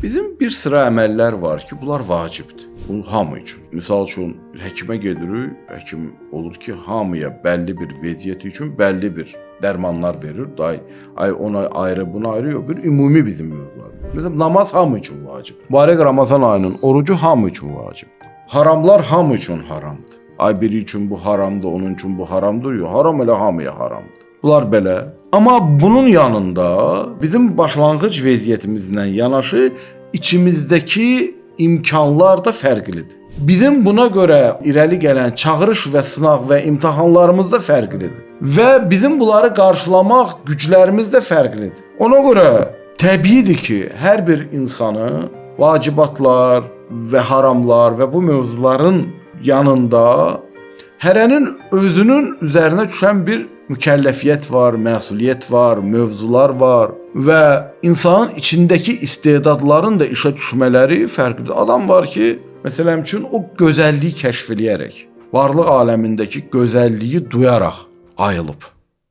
Bizim bir sıra əməllər var ki, bunlar vacibdir. Bu hamı üçün. Misal üçün həkimə gedirik, həkim olur ki, hamıya bəlli bir vəziyyət üçün bəlli bir dərmanlar verir. Ay ona ayrı, buna ayrı yox. Bir ümumi bizim mövzular. Məsələn, namaz hamı üçün vacib. Mübarək Ramazan ayının orucu hamı üçün vacibdir. Haramlar hamı üçün haramdır. Ay biri üçün bu haramdır, onun üçün bu haramdır. Yox, haram elə hamıya haramdır. Bunlar belə. Amma bunun yanında bizim başlanğıc vəziyyətimizlə yanaşı içimizdəki imkanlar da fərqlidir. Bizim buna görə irəli gələn çağırış və sınaq və imtahanlarımız da fərqlidir. Və bizim bunları qarşılamaq güclərimiz də fərqlidir. Ona görə təbiidir ki, hər bir insanı vacibatlar və haramlar və bu mövzuların yanında hərənin özünün üzərinə düşən bir mükəlləfiyyət var, məsuliyyət var, mövzular var və insanın içindəki istedadların da işə düşmələri fərqlidir. Adam var ki, məsələn üçün o gözəlliyi kəşf eləyərək, varlıq aləmindəki gözəlliyi duyaraq ayılıb.